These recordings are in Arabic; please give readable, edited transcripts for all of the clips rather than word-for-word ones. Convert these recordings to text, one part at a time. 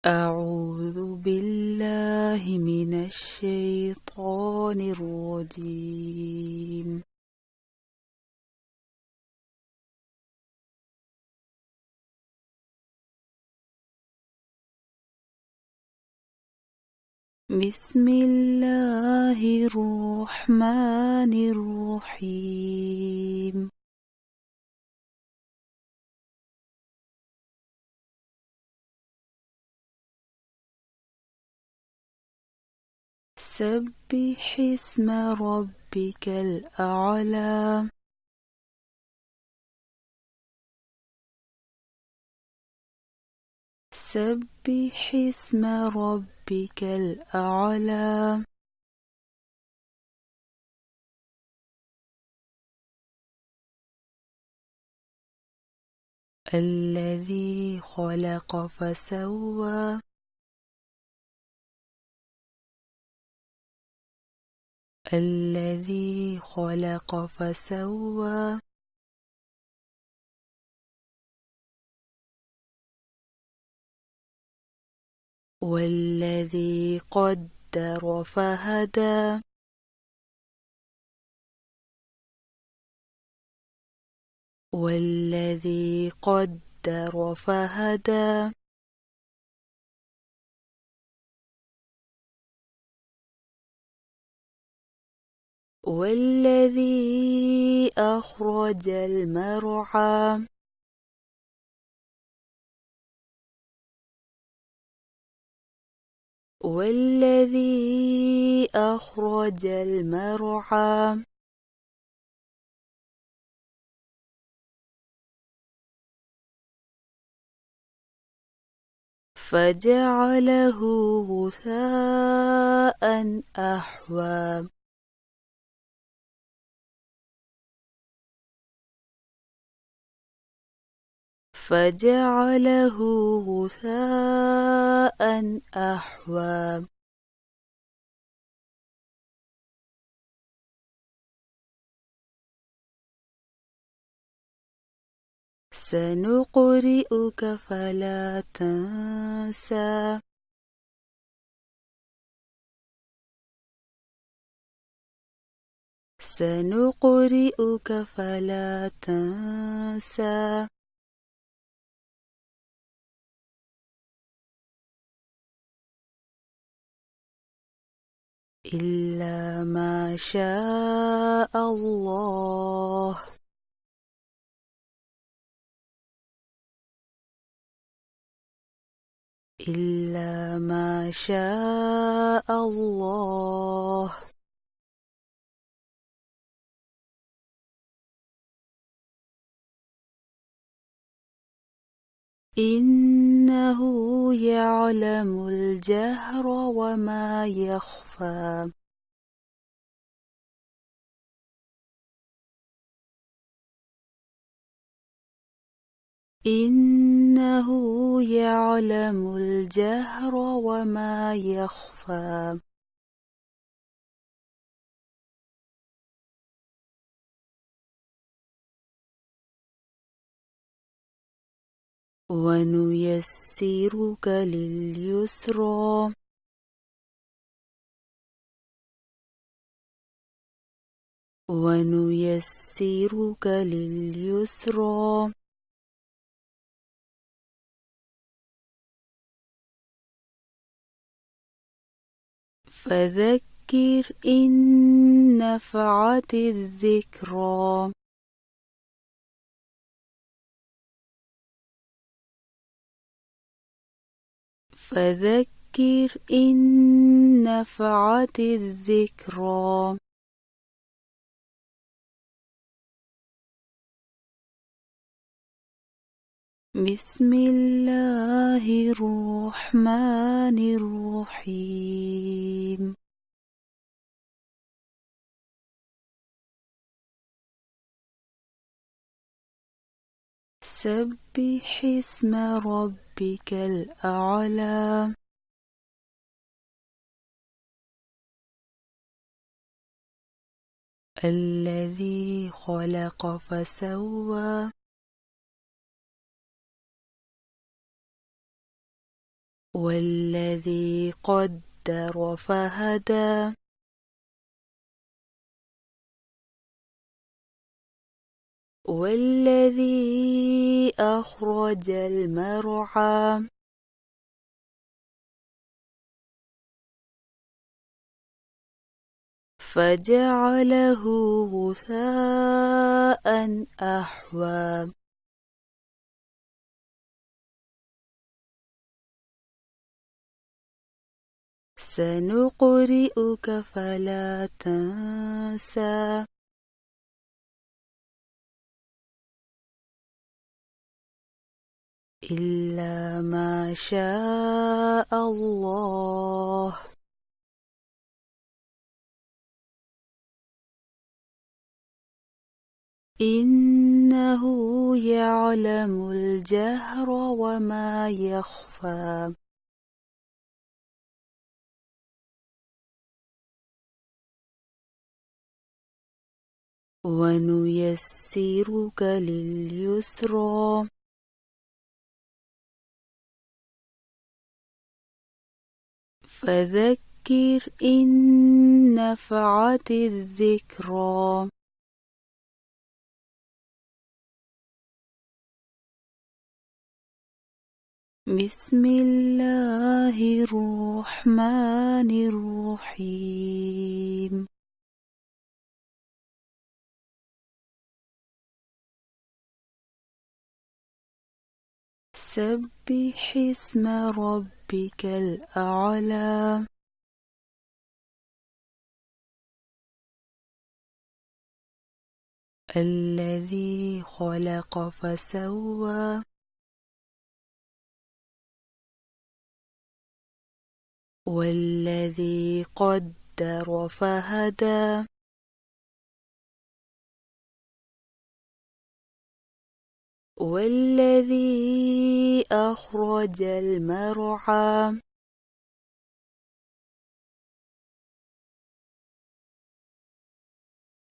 أعوذ بالله من الشيطان الرجيم. بسم الله الرحمن الرحيم. سبح اسم ربك الأعلى. سبح اسم ربك الأعلى. الذي خلق فسوى. الذي خلق فسوى. والذي قدر فهدى. والذي قدر فهدى. والذي أخرج المرعى. والذي أخرج المرعى. فجعله غثاء أحوى. فجعله غثاء أحوى. سنقرئك فلا تنسى. سنقرئك فلا تنسى. إلا ما شاء الله. إلا ما شاء الله. إنه يعلم الجهر وما يخفى. إنه يعلم الجهر وما يخفى. ونيسرك لليسرى. ونيسرك لليسرى. فذكر إن نفعت الذكرى. فذكر إن نفعت الذكرى. بسم الله الرحمن الرحيم. سبح اسم ربك الأعلى. الذي خلق فسوى. والذي قدر فهدى والذي أخرج المرعى فجعله غثاء أحوى سنقرئك فلا تنسى إلا ما شاء الله إنه يعلم الجهر وما يخفى ونيسرك لليسرى فذكر إن نفعت الذكرى بسم الله الرحمن الرحيم سبح اسم ربك الأعلى الذي خلق فسوى والذي قدر فهدى والذي أخرج المرعى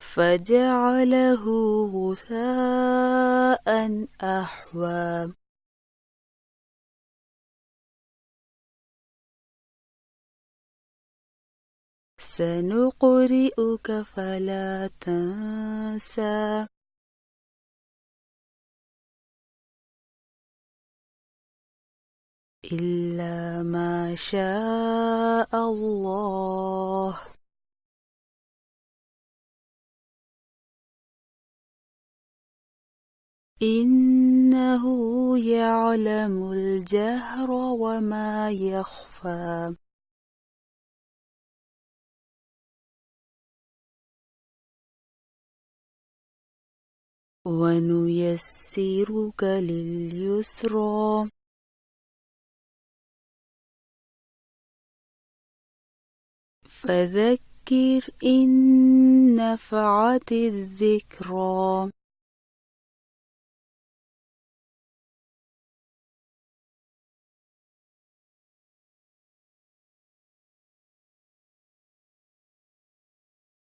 فجعله غثاء أحوى سنقرئك فلا تنسى إلا ما شاء الله إنه يعلم الجهر وما يخفى ونيسرك لليسرى فذكر إن نفعت الذكرى